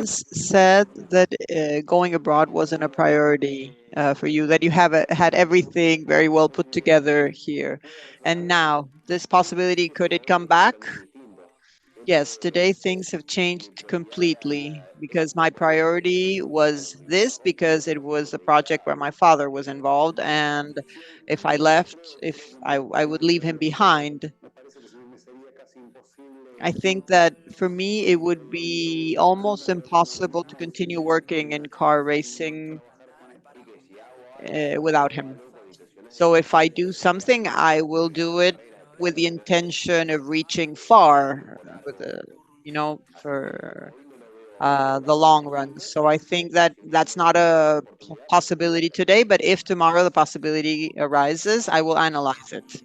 once said that going abroad wasn't a priority for you, that you have had everything very well put together here. And now, this possibility, could it come back? Yes, today things have changed completely because my priority was this, because it was a project where my father was involved. And if I left, if I would leave him behind, I think that for me, it would be almost impossible to continue working in car racing without him. So if I do something, I will do it with the intention of reaching far, with the, for the long run. So I think that that's not a possibility today, but if tomorrow the possibility arises, I will analyze it.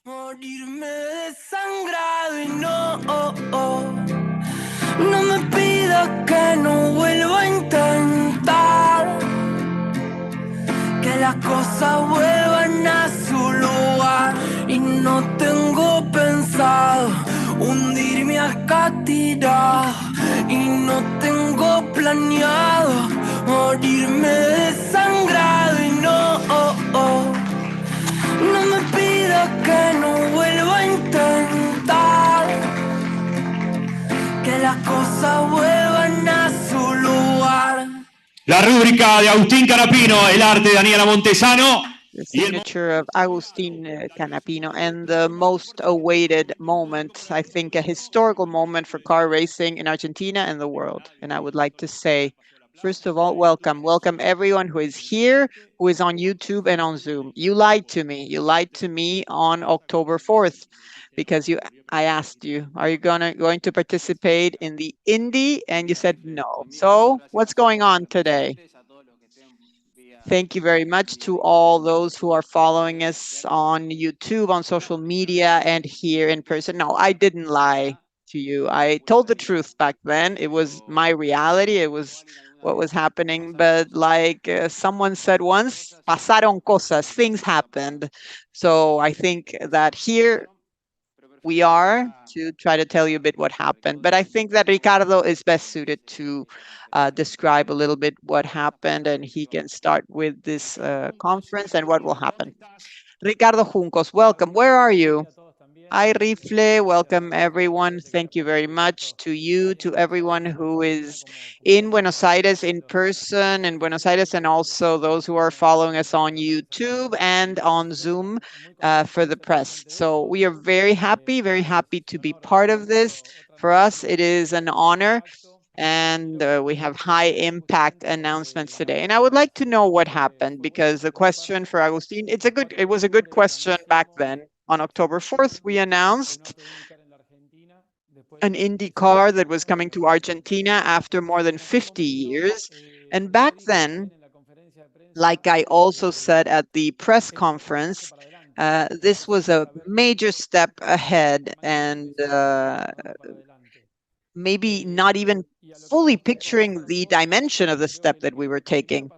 Morirme desangrado y no, no me pidas que no vuelva a intentar que las cosas vuelvan a su lugar y no tengo pensado hundirme acá tirado y no tengo planeado morirme desangrado y no, no me pidas que no vuelva a intentar que las cosas vuelvan a su lugar. La rúbrica de Agustín Canapino, el arte de Daniela Montesano. The signature of Agustin Canapino, and the most awaited moment, I think a historical moment for car racing in Argentina and the world. And I would like to say, first of all, welcome. Welcome everyone who is here, who is on YouTube and on Zoom. You lied to me. You lied to me on October 4th because I asked you, are you going to participate in the Indy? And you said no. So what's going on today? Thank you very much to all those who are following us on YouTube, on social media, and here in person. No, I didn't lie to you. I told the truth back then. It was my reality. It was what was happening. But like someone said once, pasaron cosas, things happened. So I think that here we are to try to tell you a bit what happened. But I think that Ricardo is best suited to describe a little bit what happened, and he can start with this conference and what will happen. Ricardo Juncos, welcome. Where are you? Hi, Rifle. Welcome, everyone. Thank you very much to you, to everyone who is in Buenos Aires in person in Buenos Aires, and also those who are following us on YouTube and on Zoom for the press. So we are very happy to be part of this. For us, it is an honor, and we have high impact announcements today. And I would like to know what happened, because the question for Agustin, it was a good question back then. On October 4th, we announced an Indy car that was coming to Argentina after more than 50 years. And back then, like I also said at the press conference, this was a major step ahead, and maybe not even fully picturing the dimension of the step that we were taking.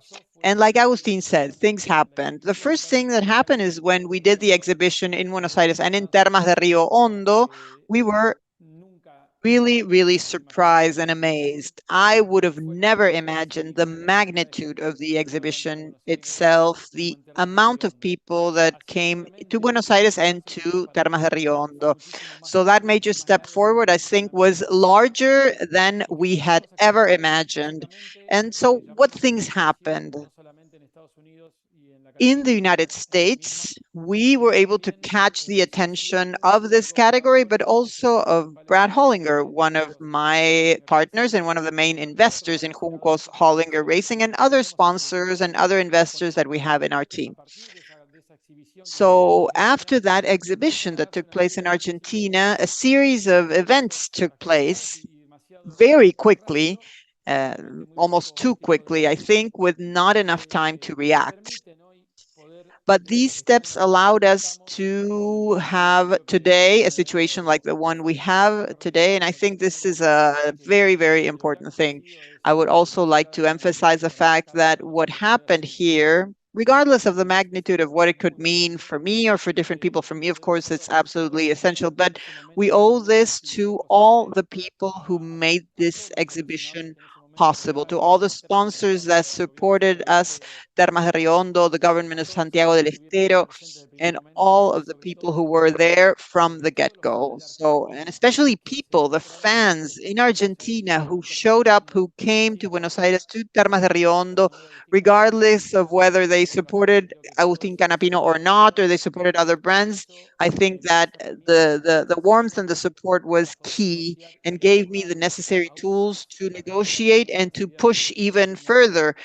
And like Agustin said, things happened. The first thing that happened is when we did the exhibition in Buenos Aires and in Termas de Rio Hondo, we were really surprised and amazed. I would have never imagined the magnitude of the exhibition itself, the amount of people that came to Buenos Aires and to Termas de Rio Hondo. So that major step forward, I think, was larger than we had ever imagined. And so what things happened? In the United States, we were able to catch the attention of this category, but also of Brad Hollinger, one of my partners and one of the main investors in Juncos Hollinger Racing, and other sponsors and other investors that we have in our team. So after that exhibition that took place in Argentina, a series of events took place very quickly, almost too quickly, I think, with not enough time to react. But these steps allowed us to have today a situation like the one we have today. And I think this is a very important thing. I would also like to emphasize the fact that what happened here regardless of the magnitude of what it could mean for me or for different people. For me, of course, it's absolutely essential, but we owe this to all the people who made this exhibition possible, to all the sponsors that supported us, Termas de Riondo, the government of Santiago del Estero, and all of the people who were there from the get-go. So, and especially people, the fans in Argentina who showed up, who came to Buenos Aires, to Termas de Riondo, regardless of whether they supported Agustin Canapino or not, or they supported other brands. I think that the warmth and the support was key and gave me the necessary tools to negotiate and to push even further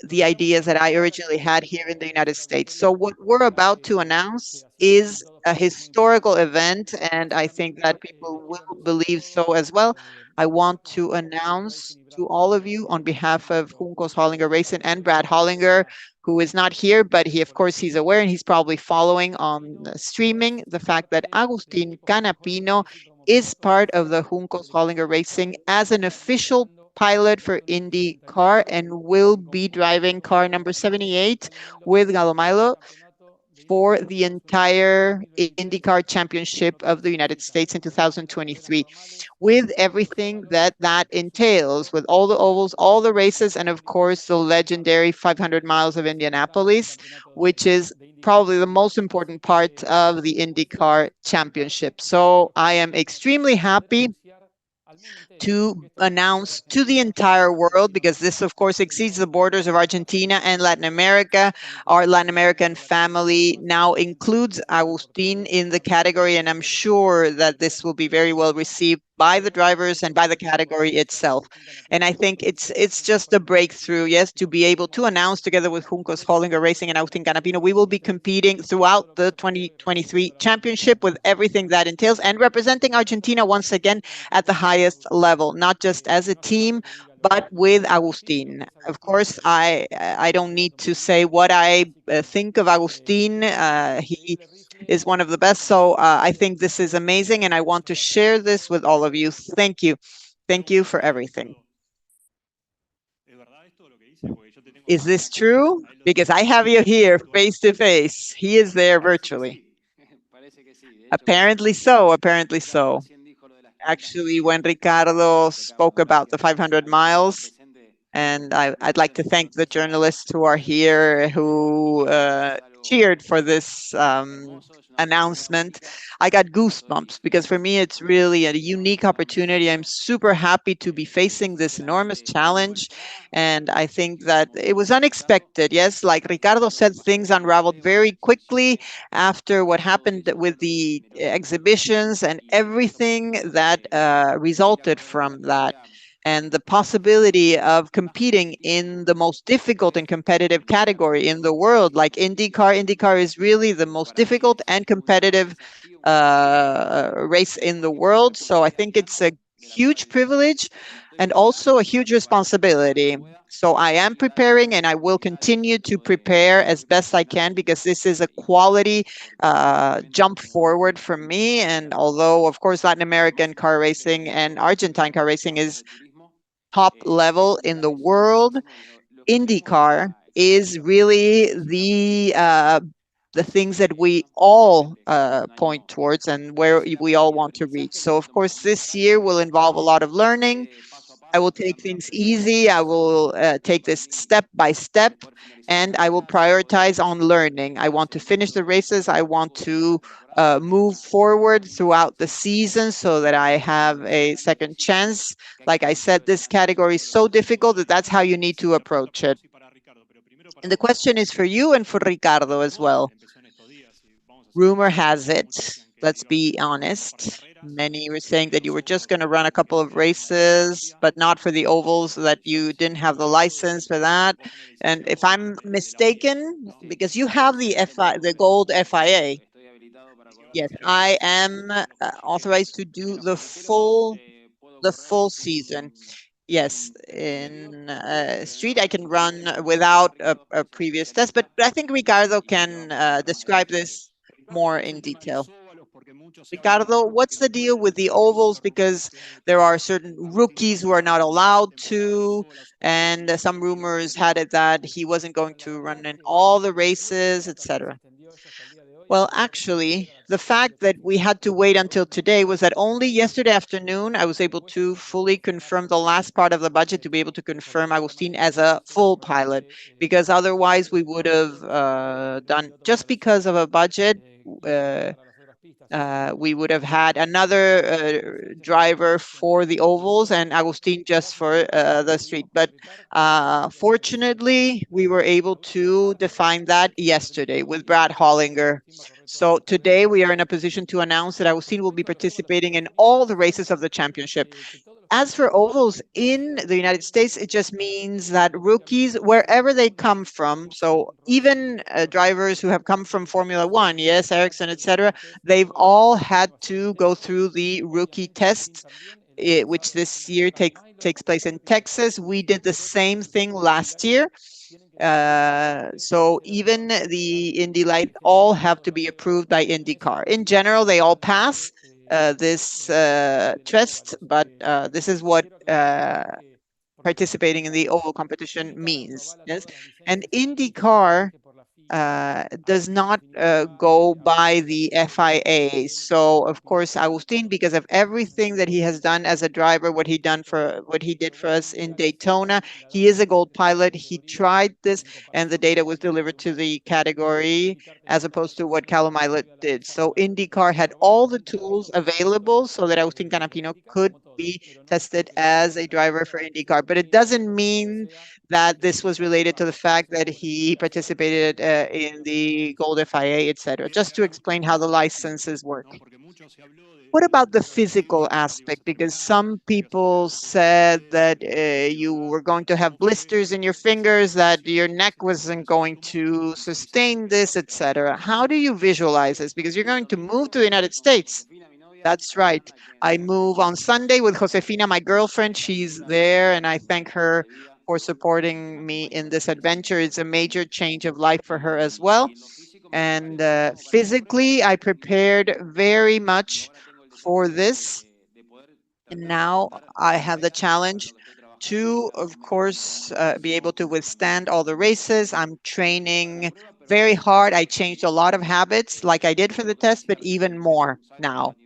the ideas that I originally had here in the United States. So what we're about to announce is a historical event, and I think that people will believe so as well. I want to announce to all of you on behalf of Juncos Hollinger Racing and Brad Hollinger, who is not here, but he, of course, he's aware and he's probably following on streaming the fact that Agustin Canapino is part of the Juncos Hollinger Racing as an official pilot for IndyCar and will be driving car number 78 with Galomilo for the entire IndyCar Championship of the United States in 2023, with everything that that entails, with all the ovals, all the races, and of course the legendary 500 miles of Indianapolis, which is probably the most important part of the IndyCar Championship. So I am extremely happy to announce to the entire world, because this, of course, exceeds the borders of Argentina and Latin America. Our Latin American family now includes Agustin in the category, and I'm sure that this will be very well received by the drivers and by the category itself. And I think it's just a breakthrough, yes, to be able to announce together with Juncos Hollinger Racing and Agustin Canapino, we will be competing throughout the 2023 championship with everything that entails and representing Argentina once again at the highest level, not just as a team, but with Agustin. Of course, I don't need to say what I think of Agustin. He is one of the best. So I think this is amazing, and I want to share this with all of you. Thank you. Thank you for everything. Is this true? Because I have you here face to face. He is there virtually. Apparently so. Apparently so. Actually, when Ricardo spoke about the 500 miles, and I'd like to thank the journalists who are here who cheered for this announcement. I got goosebumps because for me, it's really a unique opportunity. I'm super happy to be facing this enormous challenge. And I think that it was unexpected. Yes, like Ricardo said, things unraveled very quickly after what happened with the exhibitions and everything that resulted from that, and the possibility of competing in the most difficult and competitive category in the world, like IndyCar. IndyCar is really the most difficult and competitive race in the world. So I think it's a huge privilege and also a huge responsibility. So I am preparing and I will continue to prepare as best I can, because this is a quality jump forward for me. And although, of course, Latin American car racing and Argentine car racing is top level in the world, IndyCar is really the things that we all point towards and where we all want to reach. So, of course, this year will involve a lot of learning. I will take things easy. I will take this step by step, and I will prioritize on learning. I want to finish the races. I want to move forward throughout the season so that I have a second chance. Like I said, this category is so difficult that that's how you need to approach it. And the question is for you and for Ricardo as well. Rumor has it, let's be honest, many were saying that you were just going to run a couple of races, but not for the ovals, that you didn't have the license for that. And if I'm mistaken, because you have the gold FIA, yes, I am authorized to do the full season. Yes, in street I can run without a previous test, but I think Ricardo can describe this more in detail. Ricardo, what's the deal with the ovals? Because there are certain rookies who are not allowed to, and some rumors had it that he wasn't going to run in all the races, etc. Well, actually, the fact that we had to wait until today was that only yesterday afternoon I was able to fully confirm the last part of the budget to be able to confirm Agustin as a full pilot, because otherwise we would have done, just because of a budget. Uh, we would have had another driver for the ovals and Agustin just for the street. But fortunately, we were able to define that yesterday with Brad Hollinger. So today we are in a position to announce that Agustin will be participating in all the races of the championship. As for ovals in the United States, it just means that rookies, wherever they come from, so even drivers who have come from Formula One, yes, Ericsson, etc., they've all had to go through the rookie test, which this year takes place in Texas. We did the same thing last year. So even the Indy Light all have to be approved by IndyCar. In general, they all pass this test, but this is what participating in the oval competition means. Yes, and IndyCar does not go by the FIA. So of course, Agustin, because of everything that he has done as a driver, what he did for us in Daytona, he is a gold pilot. He tried this, and the data was delivered to the category as opposed to what Callum Islet did. So IndyCar had all the tools available so that Agustin Canapino could be tested as a driver for IndyCar. But it doesn't mean that this was related to the fact that he participated in the Gold FIA, etc. Just to explain how the licenses work. What about the physical aspect? Because some people said that you were going to have blisters in your fingers, that your neck wasn't going to sustain this, etc. How do you visualize this? Because you're going to move to the United States. That's right. I move on Sunday with Josefina, my girlfriend. She's there, and I thank her for supporting me in this adventure. It's a major change of life for her as well. And physically, I prepared very much for this. And now I have the challenge to, of course, be able to withstand all the races. I'm training very hard. I changed a lot of habits like I did for the test, but even more now.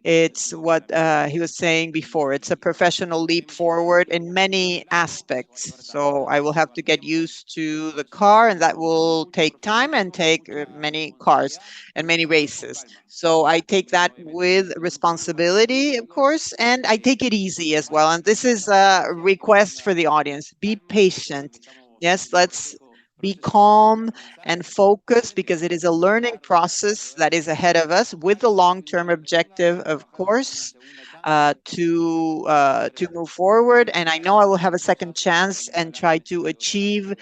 It's what he was saying before. It's a professional leap forward in many aspects. So I will have to get used to the car, and that will take time and take many cars and many races. So I take that with responsibility, of course, and I take it easy as well. And this is a request for the audience: be patient. Yes, let's be calm and focus, because it is a learning process that is ahead of us with the long-term objective, of course, to move forward. And I know I will have a second chance and try to achieve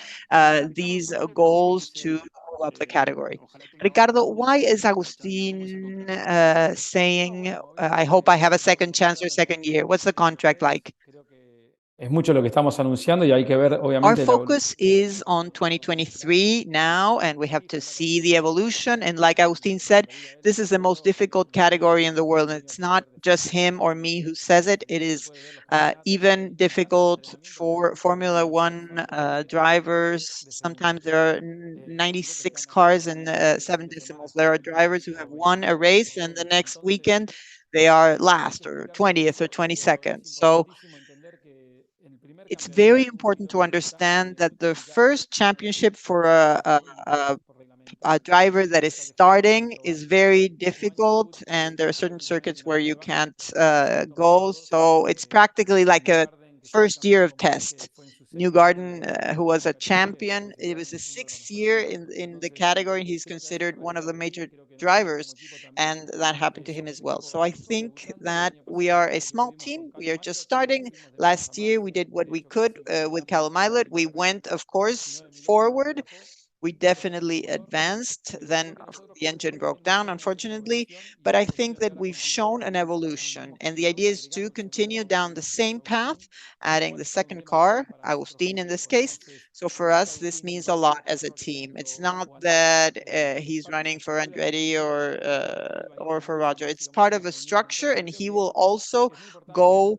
these goals to move up the category. Ricardo, why is Agustin saying, I hope I have a second chance or second year? What's the contract like? Es mucho lo que estamos anunciando y hay que ver, Our obviamente, la evolución. focus is on 2023 now, and we have to see the evolution. And like Agustin said, this is the most difficult category in the world. And it's not just him or me who says it. It is even difficult for Formula One drivers. Sometimes there are 96 cars and 7 decimals. There are drivers who have won a race, and the next weekend they are last or 20th or 22nd. So it's very important to understand that the first championship for a driver that is starting is very difficult, and there are certain circuits where you can't go. So it's practically like a first year of test. Newgarden, who was a champion, it was his sixth year in the category. He's considered one of the major drivers, and that happened to him as well. So I think that we are a small team. We are just starting. Last year, we did what we could with Callum Islet. We went, of course, forward, We definitely advanced. Then the engine broke down, unfortunately. But I think that we've shown an evolution. And the idea is to continue down the same path, adding the second car, Agustin in this case. So for us, this means a lot as a team. It's not that he's running for Andretti or for Roger. It's part of a structure, and he will also go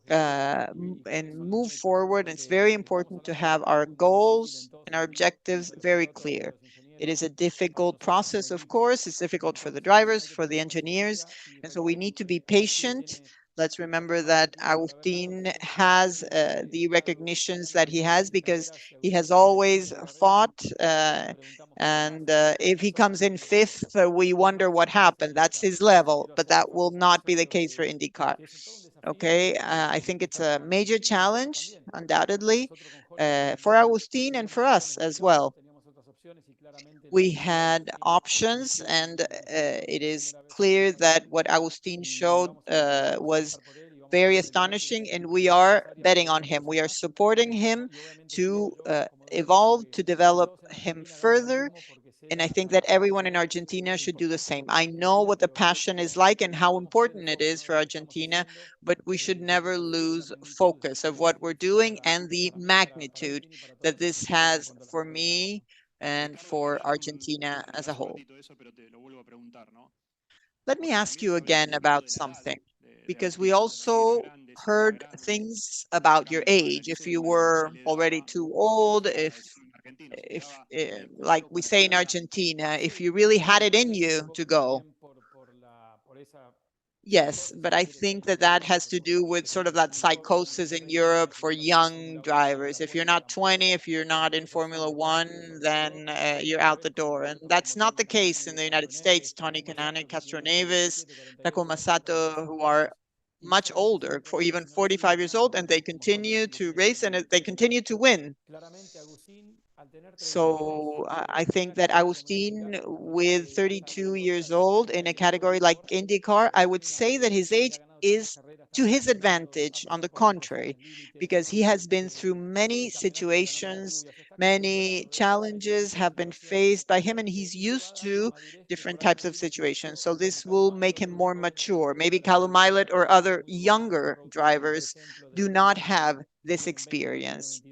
and move forward. It's very important to have our goals and our objectives very clear. It is a difficult process, of course. It's difficult for the drivers, for the engineers. And so we need to be patient. Let's remember that Agustin has the recognitions that he has because he has always fought. And if he comes in fifth, we wonder what happened. That's his level, but that will not be the case for IndyCar. Okay, I think it's a major challenge, undoubtedly, for Agustin and for us as well. We had options, and it is clear that what Agustin showed was very astonishing, and we are betting on him. We are supporting him to evolve, to develop him further, and I think that everyone in Argentina should do the same. I know what the passion is like and how important it is for Argentina, but we should never lose focus of what we're doing and the magnitude that this has for me and for Argentina as a whole. Let me ask you again about something, because we also heard things about your age, if you were already too old, if like we say in Argentina, if you really had it in you to go. Yes, but I think that that has to do with sort of that psychosis in Europe for young drivers. If you're not 20, if you're not in Formula One, then you're out the door. And that's not the case in the United States. Tony Kanaan, Castro Neves, Takuma Sato, who are much older, for even 45 years old, and they continue to race and they continue to win. So I think that Agustin, with 32 years old in a category like IndyCar, I would say that his age is to his advantage, on the contrary, because he has been through many situations, many challenges have been faced by him, and he's used to different types of situations. So this will make him more mature. Maybe Callum Milot or other younger drivers do not have this experience.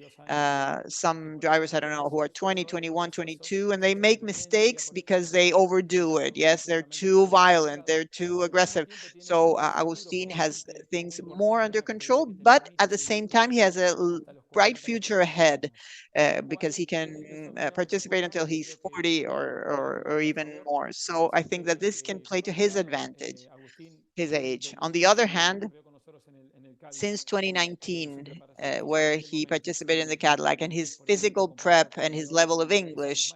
Some drivers, I don't know, who are 20, 21, 22, and they make mistakes because they overdo it. Yes, they're too violent, they're too aggressive. So Agustin has things more under control, but at the same time, he has a bright future ahead because he can participate until he's 40 or even more. So I think that this can play to his advantage, his age. On the other hand, since 2019, where he participated in the Cadillac, and his physical prep and his level of English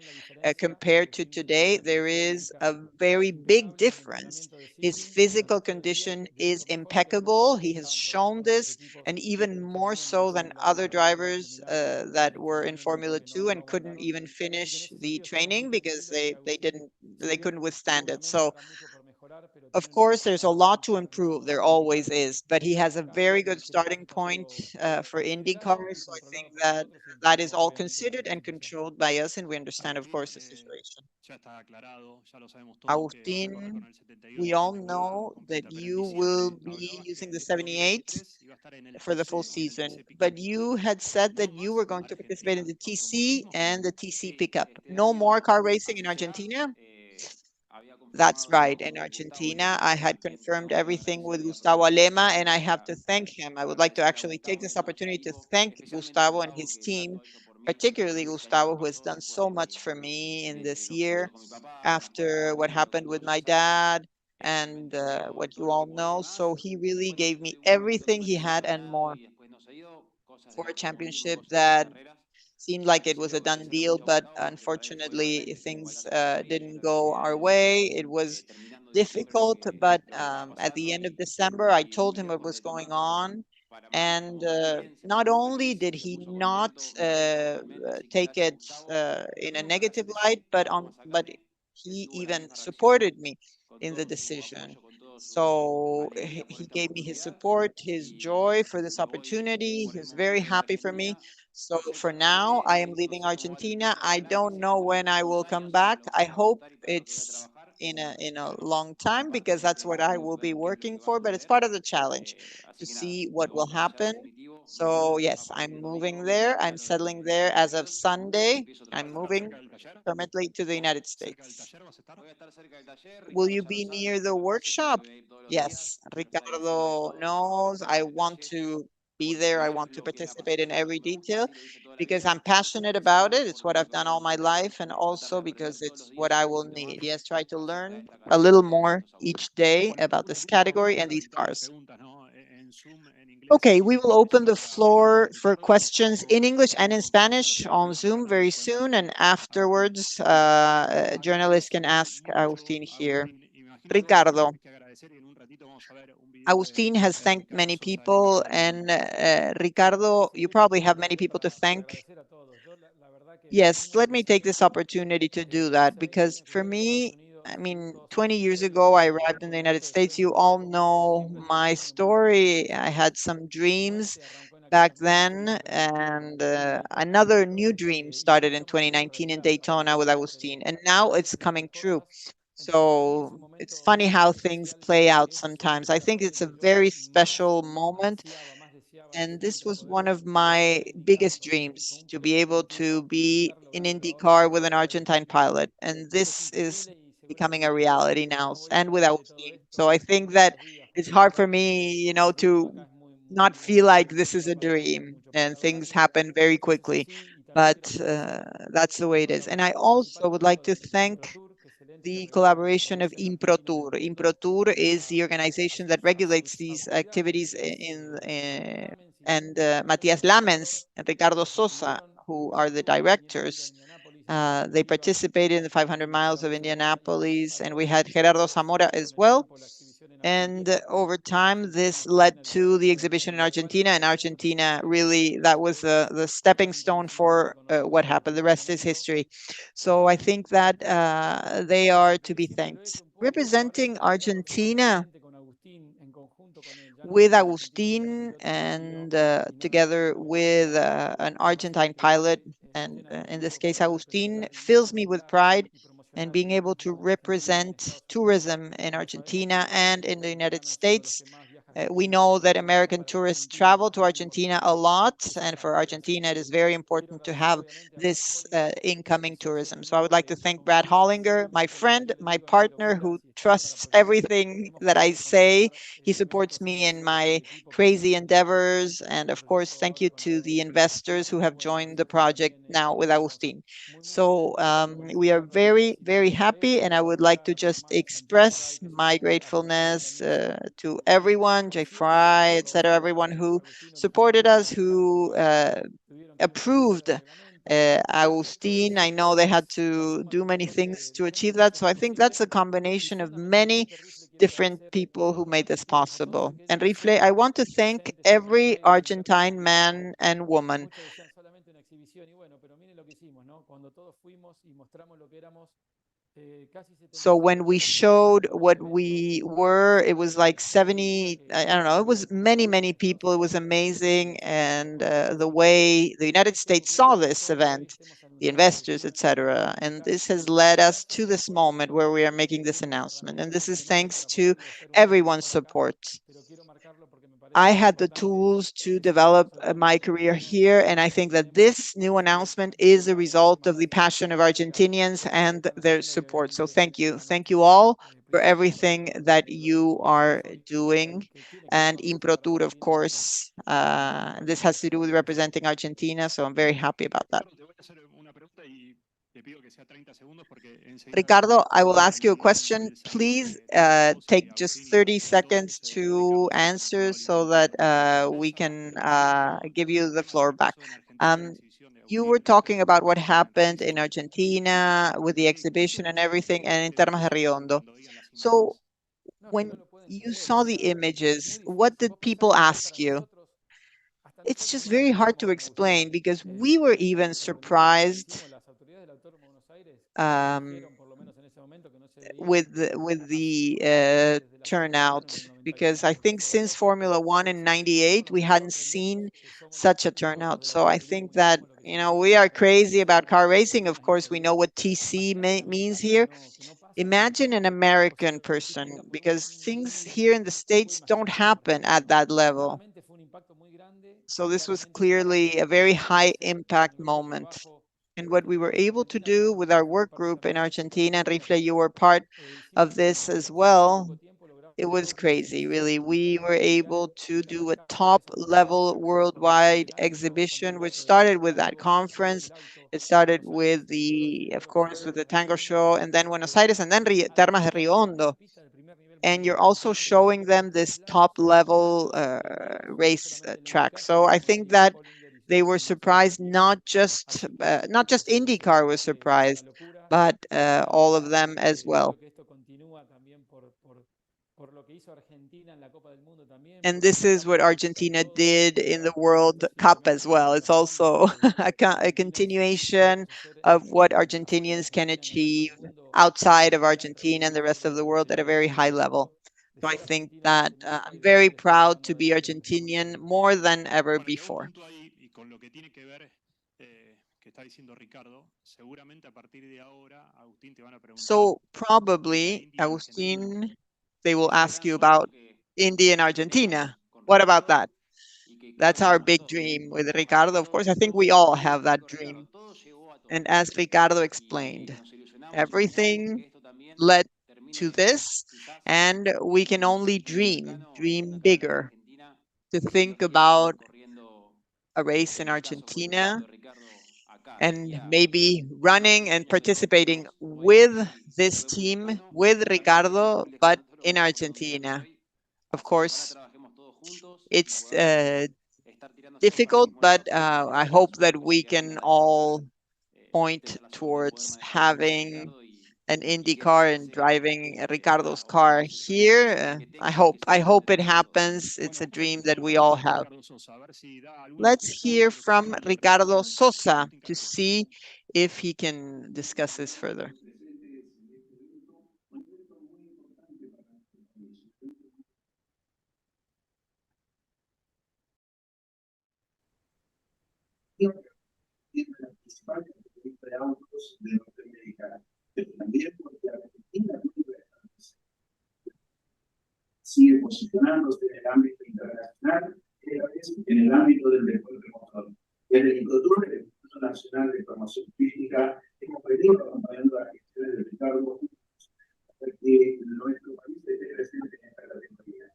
compared to today, there is a very big difference. His physical condition is impeccable. He has shown this, and even more so than other drivers that were in Formula 2 and couldn't even finish the training because they couldn't withstand it. So of course, there's a lot to improve. There always is, but he has a very good starting point for IndyCar. So I think that that is all considered and controlled by us, and we understand, of course, the situation. Agustin, we all know that you will be using the 78 for the full season, but you had said that you were going to participate in the TC and the TC pickup. No more car racing in Argentina? That's right. In Argentina, I had confirmed everything with Gustavo Alema, and I have to thank him. I would like to actually take this opportunity to thank Gustavo and his team, particularly Gustavo, who has done so much for me in this year after what happened with my dad and what you all know. So he really gave me everything he had and more for a championship that seemed like it was a done deal, but unfortunately things didn't go our way. It was difficult, but at the end of December, I told him what was going on. And not only did he not take it in a negative light, but he even supported me in the decision. So he gave me his support, his joy for this opportunity. He was very happy for me. So for now, I am leaving Argentina. I don't know when I will come back. I hope it's in a long time because that's what I will be working for, but it's part of the challenge to see what will happen. So yes, I'm moving there. I'm settling there as of Sunday. I'm moving permanently to the United States. Will you be near the workshop? Yes, Ricardo knows. I want to be there. I want to participate in every detail because I'm passionate about it. It's what I've done all my life, and also because it's what I will need. Yes, try to learn a little more each day about this category and these cars. Okay, we will open the floor for questions in English and in Spanish on Zoom very soon, and afterwards, journalists can ask Agustin here. Ricardo, Agustin has thanked many people, and Ricardo, you probably have many people to thank. Yes, let me take this opportunity to do that because for me, I mean, 20 years ago, I arrived in the United States. You all know my story. I had some dreams back then, and another new dream started in 2019 in Daytona with Agustin, and now it's coming true. So it's funny how things play out sometimes. I think it's a very special moment. And this was one of my biggest dreams to be able to be in IndyCar with an Argentine pilot. And this is becoming a reality now, and with Agustin. So I think that it's hard for me, to not feel like this is a dream and things happen very quickly. But that's the way it is. And I also would like to thank the collaboration of ImproTour. ImproTour is the organization that regulates these activities and Matias Lamens and Ricardo Sosa, who are the directors. They participated in the 500 miles of Indianapolis, and we had Gerardo Zamora as well. And over time, this led to the exhibition in Argentina. And Argentina really, that was the stepping stone for what happened. The rest is history. So I think that they are to be thanked. Representing Argentina with Agustin and together with an Argentine pilot, and in this case, Agustin, fills me with pride and being able to represent tourism in Argentina and in the United States. We know that American tourists travel to Argentina a lot, and for Argentina, it is very important to have this incoming tourism. So I would like to thank Brad Hollinger, my friend, my partner, who trusts everything that I say. He supports me in my crazy endeavors. And of course, thank you to the investors who have joined the project now with Agustin. So we are very, very happy, and I would like to just express my gratefulness to everyone, Jay Fry, etc., everyone who supported us, who approved Agustin. I know they had to do many things to achieve that. So I think that's a combination of many different people who made this possible. And Rifle, I want to thank every Argentine man and woman. So when we showed what we were, it was like 70, I don't know, it was many, many people. It was amazing. And the way the United States saw this event, the investors, etc. And this has led us to this moment where we are making this announcement. And this is thanks to everyone's support. I had the tools to develop my career here, and I think that this new announcement is a result of the passion of Argentinians and their support. So thank you. Thank you all for everything that you are doing. And Improtur, of course, this has to do with representing Argentina, so I'm very happy about that. Ricardo, I will ask you a question. Please take just 30 seconds to answer so that we can give you the floor back. You were talking about what happened in Argentina with the exhibition and everything, and in Termas de Riondo. So when you saw the images, what did people ask you? It's just very hard to explain because we were even surprised. Um, with the turnout, because I think since Formula One in '98 we hadn't seen such a turnout. So I think that we are crazy about car racing. Of course, we know what TC means here. Imagine an American person, because things here in the States don't happen at that level. So this was clearly a very high impact moment. And what we were able to do with our work group in Argentina, and Rifle, you were part of this as well. It was crazy, really. We were able to do a top level worldwide exhibition, which started with that conference. It started with of course, with the Tango Show, and then Buenos Aires, and then Termas de Rio Hondo. And you're also showing them this top level race track. So I think that they were surprised. Not just IndyCar was surprised, but all of them as well. And this is what Argentina did in the World Cup as well. It's also a continuation of what Argentinians can achieve outside of Argentina and the rest of the world at a very high level. So I think that I'm very proud to be Argentinian more than ever Bueno, y hago un before. punto ahí y con lo que tiene que ver, que está diciendo Ricardo, seguramente a partir de ahora, Agustín, te van a preguntar So de la probably, India en Argentina. Agustin, they En will este ask you caso, about India and Argentina. What about that? That's our big dream with Ricardo. Of course, I think we all have that dream. And as Ricardo explained, everything led to this, and we can only dream bigger, to think about a race in Argentina and maybe running and participating with this team, with Ricardo, but in Argentina. Of course, it's difficult, but I hope that we can all point towards having an Indy car and driving Ricardo's car here. I hope it happens. It's a Bueno, dream that we escuchemos all a have. Ricardo Sosa, a ver si da algunos Let's puntos hear de lo que from tiene que ver con Ricardo Argentina. Sosa Agustín to Canapino. see if he can discuss this further. Sigue posicionándose en el ámbito internacional, esta vez en el ámbito del deporte motor. Desde el INCOTUR, el Instituto Nacional de Formación Física, hemos venido acompañando las gestiones de Ricardo para que nuestro país esté presente en esta categoría.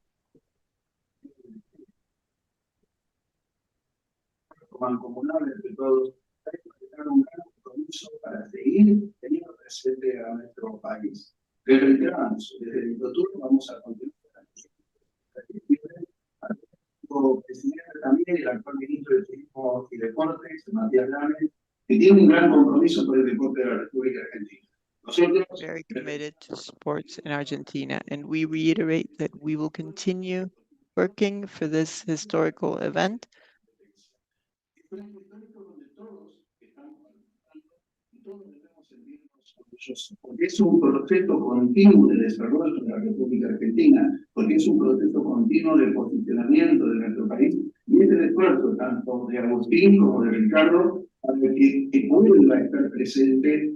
Como mancomunable entre todos, hay que tener un gran compromiso para seguir teniendo presente a nuestro país. Reiteramos, desde el INCOTUR vamos a continuar como presidente también el actual ministro de Turismo y Deportes, Matías Lames, que tiene un gran compromiso por el deporte de la República Argentina. Nosotros, Very committed to sports in Argentina, and we reiterate that we will continue working for this historical event. porque es un proceso continuo de desarrollo de la República Argentina, porque es un proceso continuo de posicionamiento de nuestro país, y es el esfuerzo tanto de Agustín como de Ricardo para que vuelva a estar presente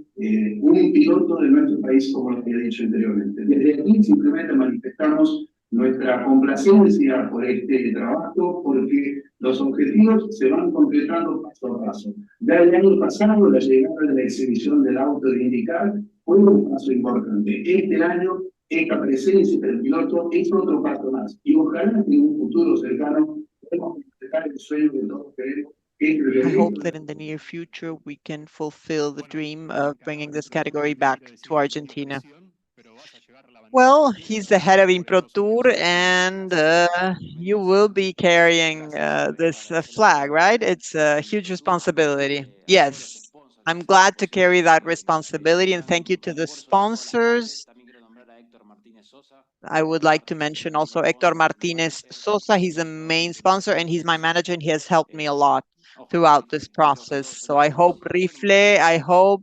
un piloto de nuestro país, como lo había dicho anteriormente. Desde aquí simplemente manifestamos nuestra complacencia por este trabajo, porque los objetivos se van concretando paso a paso. Ya el año pasado, la llegada de la exhibición del auto de IndyCar fue un paso importante. Este año, esta presencia del piloto es otro paso más. Y ojalá que en un futuro cercano podamos completar el sueño que todos queremos. I hope that in the near future we can fulfill the dream of bringing this category back to Argentina. Well, he's the head of ImproTour, and you will be carrying this flag, right? It's a huge responsibility. Yes, I'm glad to carry that responsibility, and thank you to the sponsors. I would like to mention also Hector Martinez Sosa. He's the main sponsor, and he's my manager, and he has helped me a lot throughout this process. So I hope, Rifle, I hope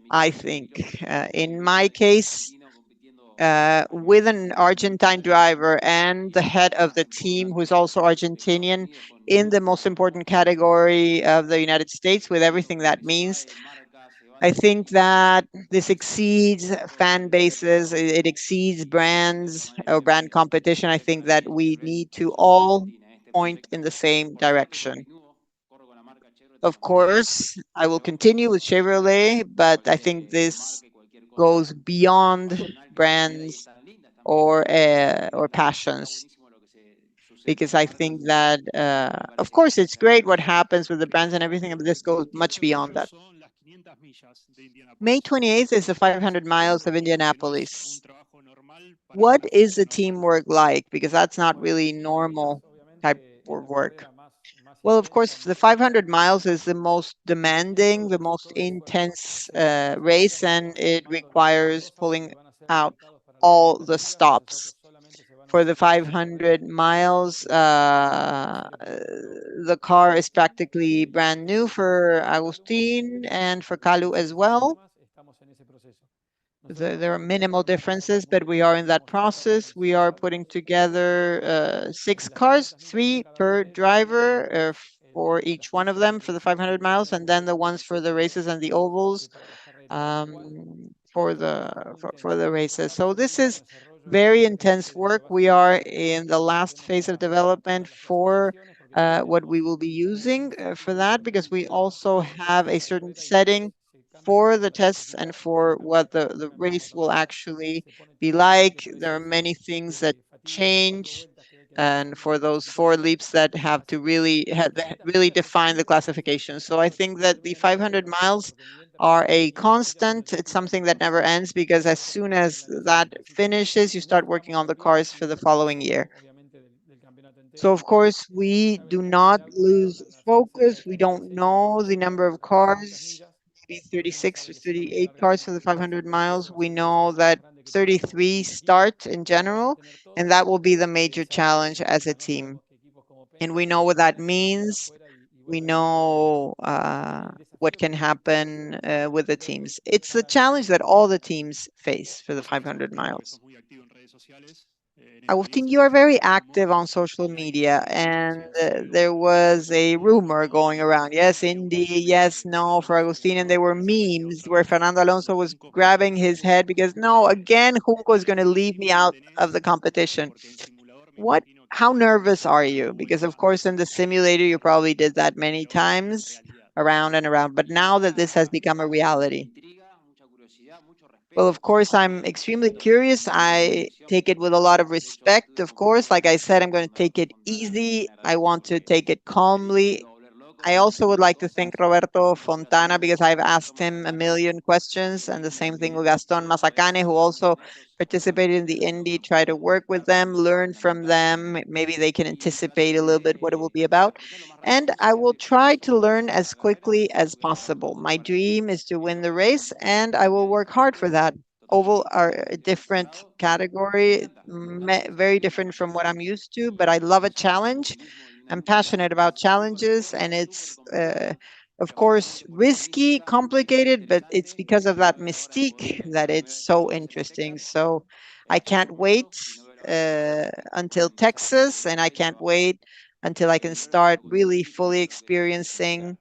I think. In my case, with an Argentine driver and the head of the team, who's also Argentinian, in the most important category of the United States, with everything that means. I think that this exceeds fan bases, it exceeds brands or brand competition. I think that we need to all point in the same direction. Of course, I will continue with Chevrolet, but I think this goes beyond brands or passions, because I think that of course it's great what happens with the brands and everything, but this goes much beyond that. Son las 500 millas de May Indianápolis. 28th is the Esto es 500 miles of seguro que no es un Indianapolis. trabajo normal para What una is gente the normal. teamwork like? Because that's not Bueno, really sin dudas, normal type obviamente, es of la work. carrera más Well, of intensa, course, más the dura. 500 miles is the most Tiene demanding, the most todo el esfuerzo. intense Las race, fábricas están and it armando los requires dos autos pulling que van a ser out fabricados para las all 500 the millas y esos stops. autos solamente se van a For the usar para esa carrera. 500 miles, Así que, por ejemplo, the car is practically en brand lo que es new el tema for de Calu, Agustin and for con Kalu as diferencias well. mínimas, estamos en ese proceso. There Nosotros are minimal el año pasado differences, armamos but we seis are in y that vamos a armar process. We are putting 6 autos. together De six las cars, 500 millas que son 3 cada una per de ellas, driver tenemos for las each one of pistas de them for the revisión que 500 tienen miles, los and then the boxes ones for the races and the ovals para las carreras, con lo cual for es un trabajo muy the intenso. Es races. una So this posibilidad de is desarrollo very excelente intense work. donde We are básicamente in the last tenemos phase of development para las for clasificaciones, porque también what tenemos we will be using un for circuito that, because we also específico de have a esa certain carrera y setting después se cambia for mucho the para tests and clasificar. for Siempre what una the máquina race will cuando actually se pone be técnica like. tiene a There are veces many things that fatiga y 4 change, vueltas que hay que and analizar for la those four clasificación. leaps that have to Así que las metas really mínimas se define the siguen. classification. So I think Mi that the primera meta es 500 ganar, miles porque mi are meta a 500 millas son constant. It's 80 something that kilómetros. never ends, because as Eso es soon lo que as planifico. that Así que finishes, you en eso start working estamos on the metidos cars y for the es el following foco, year. obviamente, del campeonato So entero. of course No se we sabe do la cantidad not de autos, pero lose andan cerca de focus. We don't 36 o know the 37 number autos of para las 500 cars, millas. maybe Uno 36 or sabe que si uno viene 38 largando cars en for the la clase 500 intermedia miles. va a We ser la know clase más that grande que tenemos 33 en equipo, start in donde vamos a general, tener and todos that will be the major esa challenge as a experiencia, ¿no? team. Como equipos como And we Penske, know como what that Ferrari, que vienen de means. afuera y We bueno, eso es know el what desafío can que va a ser happen with the verlos teams. It's a cara a cara challenge con that los autos all de the Fórmula teams face for the Vos sabés, 500 Agustín, porque miles. sos muy activo en redes sociales. En Agustin, entrevistas you te are has very hablado del active rumor on social de que media, Indy and se there was a rumor Fernando going around. Alonso Yes, tenía un Indy, compromiso yes, que no Fernando for Alonso Agustin, and volvió there were por esa vez y memes otra where vez Fernando Alonso was Juncos va a grabbing terminar his fuera. head because no, again, Junco is ¿Qué going to leave me nerviosismo out of the tenés? competition. Porque en simulador me What? imagino How que nervous are cada you? Because of vuelta course, in the simulator, you corres probably un did that poco, many pero en times, realidad. around and around. But now that this has become a reality, well, of course, I'm extremely curious. I take it with a lot of respect. Of course, like I said, I'm going to take it easy. I want to take it calmly. I also would like to thank Roberto Fontana, because I've asked him a million questions, and the same thing with Gaston Mazacane, who also participated in the Indy. Try to work with them, learn from them. Maybe they can anticipate a little bit what it will be about. And I will try to learn as quickly as possible. My dream is to win the race, and I will work hard for that. Oval are a different category, very different from what I'm used to, but I love a challenge. I'm passionate about challenges, and it's, of course, risky, complicated, but it's because of that mystique that it's so interesting. So I can't wait until Texas, and I can't wait until I can start really fully experiencing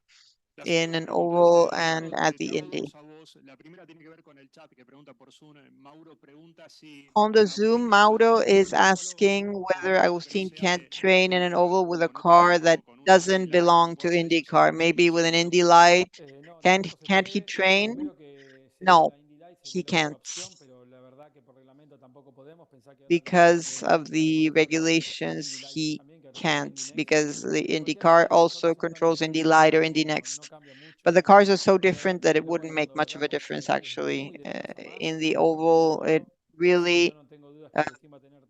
La in segunda an pregunta es oval de and Ricardo, at te the hago Indy. dos a vos. La primera tiene que ver con el chat que pregunta por Zoom. Mauro pregunta si On the Agustín Zoom, no podrá Mauro entrenar is en óvalo, asking whether que no Agustin sea can't train de in an IndyCar, oval with a con otro car auto, that con un Indy doesn't Light. belong to ¿Vos tenés esa IndyCar, maybe with disposición, an Indy Mauro? Light. No, Can't tampoco se can't he puede. train? Primero que sería No, la Indy Light, he sería una can't, opción, pero la verdad que por reglamento tampoco podemos. Pensar que ahora algunos pilotos because deberían of pensar the correr regulations. Indy Light He también, que ahora se llama can't, Indy Next. because the En cualquier IndyCar caso, also nosotros controls solamente Indy tenemos Light or uno, Indy no Next. cambia But the mucho. cars are so La verdad different que that it verlo wouldn't make cuando much of a veamos difference, es muy actually. de menos a más, In the pero por el oval, it momento yo really, no tengo dudas que uh, Agustín va a tener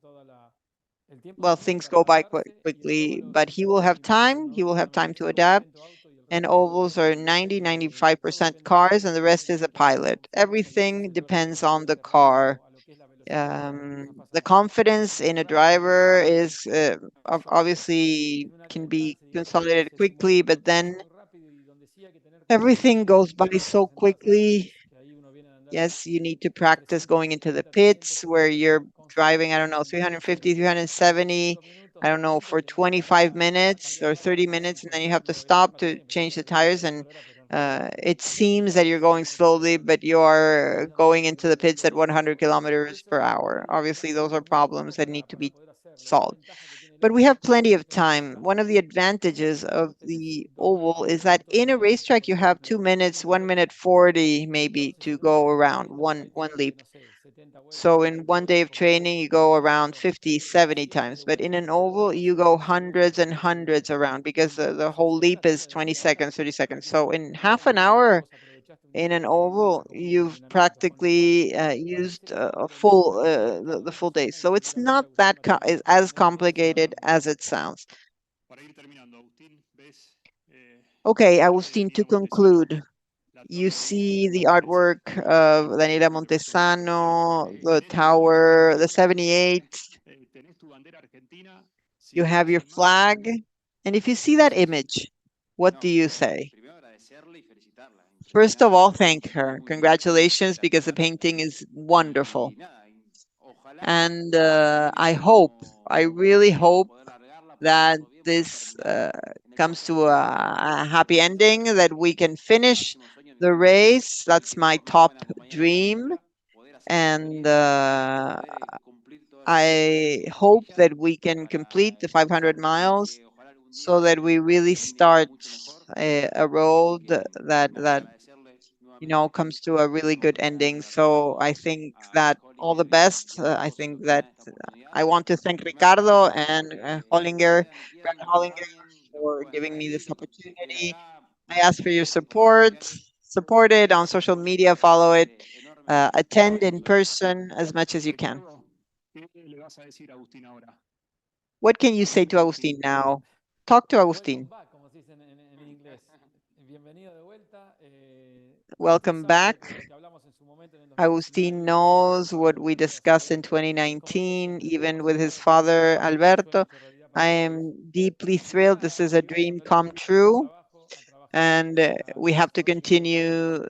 el tiempo well, del mundo things para go by adaptarse y en el quickly, óvalo but he will simplemente have tiene que hacer time. un He will have time to adapt. 99% auto y el And resto ovals piloto. are 90, Todo 95% depende de cars, él and the y él rest tiene is que a tener la pilot. confianza y ese Everything es el verdadero depends on the deporte car. paralelo a lo que es la velocidad y a lo que son las The pasadas. confidence in a Claro que uno driver tiene is suerte obviously en un can be alcance, digamos, donde consolidated se simula quickly, que el but auto pasa then muy rápido y donde sí hay que tener confianza everything es goes en by los so porcentajes, quickly. que ahí uno viene a andar Yes, you need to practice going into the pits where you're driving, I don't know, 350, 370, I don't know, for 25 minutes or 30 minutes, and then you have to stop to change the tires. And it seems that you're going slowly, but you're going into the pits at 100 kilometers per hour. Obviously, those are problems that need to be solved. But we have plenty of time. One of the advantages of the oval is that in a racetrack you have 2 minutes, 1 minute 40 maybe to go around one leap. So in one day of training you go around 50, 70 times. But in an oval you go hundreds and hundreds around because the whole leap is 20 seconds, 30 seconds. So in half an hour in an oval, you've practically used a full the full day. So it's not that as complicated as it sounds. Para ir terminando, Agustín, ves Okay, ese Agustin, to Daniela Montesano, conclude, la you torre see Eiffel, the la prensa artwork of Daniela argentina que lo suele conocer. Montesano, the En este momento tower, the puntualmente, 78. tenés tu bandera argentina You sin have más your ni más. flag. And if you see that image, what do you say? First of all, thank her. Congratulations, because the painting is wonderful. And I really hope that this comes to a happy ending, that we can finish the race. That's my top dream. And I hope that we can complete the 500 miles so that we really start a road that comes to a really good ending. So I think that all the best. I think that I want to thank Ricardo and Brad Hollinger, for giving me this opportunity. I ask for your support. Support it on social media, follow it, attend in person as much as you can. Ricardo, ¿qué le vas a decir a Agustín ahora? What can you say to Agustin now? Talk to Welcome Agustin. back, como se dice en inglés. Bienvenido de vuelta. Agustín Welcome sabe back. lo que hablamos en su momento en el 2019 Agustin y lo que hemos knows conversado what we durante toda esta discussed in vida. ¿Cómo se 2019, siente? even ¿Cómo with his saber que father, ese sueño Alberto. hecho realidad I para ustedes? am deeply Y thrilled. nada, This is a seguir dream poniéndole come a true. trabajar And we a have to eso sin mucha continue pausa,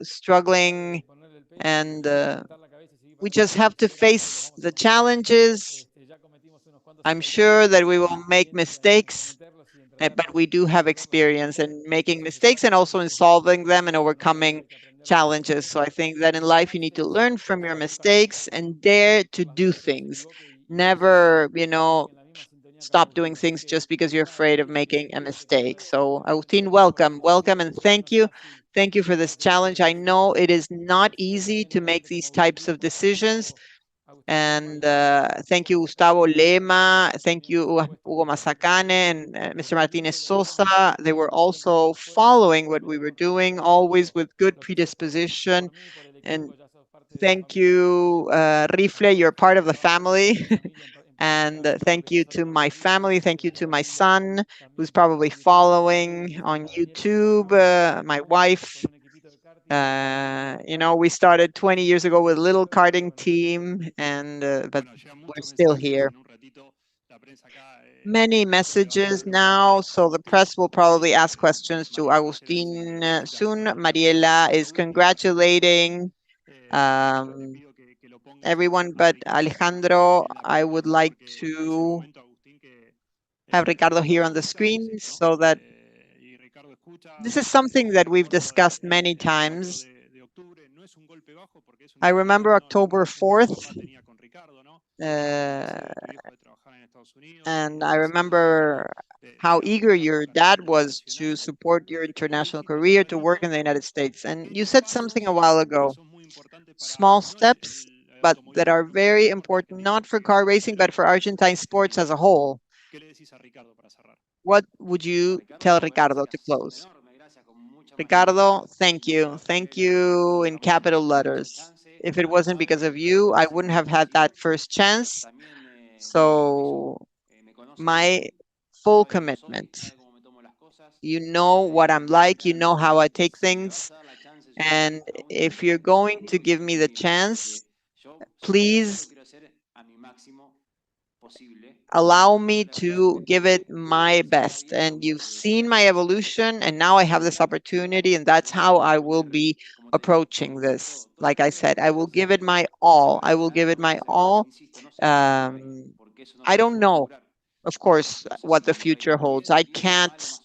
tratar de struggling. ponerle el pecho And y levantar la cabeza y seguir we para just adelante, have que to seguramente los face vamos a the encontrar. challenges. Ya cometimos unos cuantos I'm empeitones, sure pero that we tenemos will make experiencia en mistakes, cometerlos y en but tratar we do de have hacerlos experience correctamente. in making Eso se mistakes trata and de la also in vida. solving them and Hay que overcoming aprender hay que aprender de los challenges. errores, So I think that in life you need equivocarse to y learn sobre from todo your saber también mistakes cuando and uno dare to por las do dudas se things. equivoque y eso Never, siga en la misma sintonía cada stop uno. doing Así things que just because you're nada, afraid of Agustín, making a te quiero mistake. agradecer So, nuevamente Agustin, por welcome, tu ayuda. welcome, Yo and sé que no thank es you. fácil Thank you for this ese tipo de challenge. I know it decisiones. is not Sé easy también to lo que make hace como these Agustín types of mismo y por decisions. eso, Agustín, te And ruego que thank you, tomes esta Gustavo responsabilidad Lema. y Thank también, you, por supuesto, Hugo que Mazacane and Mr. Martinez libre los ánimos Sosa. They were y siempre also con fuerza following what por we were lo que haces doing, por always with good lo que haces predisposition. por mí, por el And equipo. Ya sos parte de la thank familia you, Rifle. You're part of the family. mi familia en And particular, todo lo que thank you pasa to todos my los días family. Thank you es to my familia. son, who's También probably quiero invitar a todos a following on a Daniela que YouTube, arrancamos my muy joven wife. con un equipito de karting y salimos acá We started 20 hace years ago with a little 20 años y karting bueno, team, and but Bueno, llegan we're muchos still mensajes. here. En un ratito la prensa acá Many le va a hacer messages algunas preguntas now, a so the Agustín. press will probably ask questions to Mariela dice que Agustin lo felicitan soon. por la Mariela presentación de is Agustín, así que congratulating Alejandro, te um, pido que lo pongas everyone, a but Ricardo Alejandro, en la I would pantalla like porque es un to momento, Agustín, que have Ricardo here lo on the escucha y lo screen sigue, ¿no? so that Y Ricardo escucha, this is something that me we've acuerdo discussed many el 4 times. de octubre, no es un golpe bajo porque es una I remember historia, October no sé si tu 4th, papá tenía con Ricardo, ¿no? El deseo uh, de tu hijo de trabajar en Estados Unidos and y el I deseo de Ricardo remember de how ir a eager apoyar your tu carrera dad a nivel was to nacional. support your Y vos international dijiste hace un career to work in ratito the United States. And you pequeños said something a pasos while que ago, son muy importantes para small no steps, el but that are automovilismo, very sino para important, Argentina, not for porque car sos racing, but acelerado for con tu Argentine sports as a velocidad. whole. ¿Qué le decís a Ricardo para cerrar? What would you tell Ricardo to close? Ricardo, thank you. Thank you in capital letters. If it wasn't because of you, I wouldn't have had that first chance. So, my full commitment. You know what I'm like, you know how I take things. And if you're going to give me the chance, please allow me to give it my best. And you've seen my evolution, and now I have this opportunity, and that's how I will be approaching this. Like I said, I will give it my all. I will give it my all. Um, I don't know, of course, what the future holds. I can't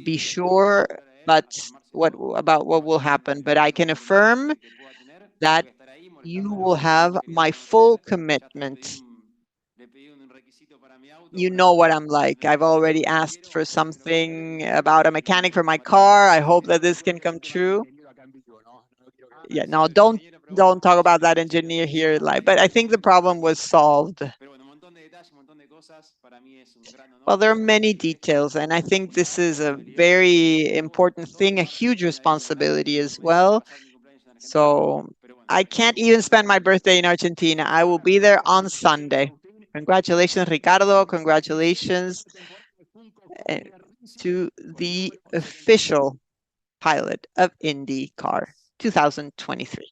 be sure, but what about what will happen? But I can affirm that you will have my full commitment. You know what I'm like. I've already asked for something about a mechanic for my car. I hope that this can come true. Yeah, no, don't talk about that engineer here live. But I think the problem was solved. Well, there are many details, and I think this is a very important thing, a huge responsibility as well. So I can't even spend my birthday in Argentina. I will be there on Sunday. Congratulations, Ricardo. Congratulations uh, to the official pilot of IndyCar 2023.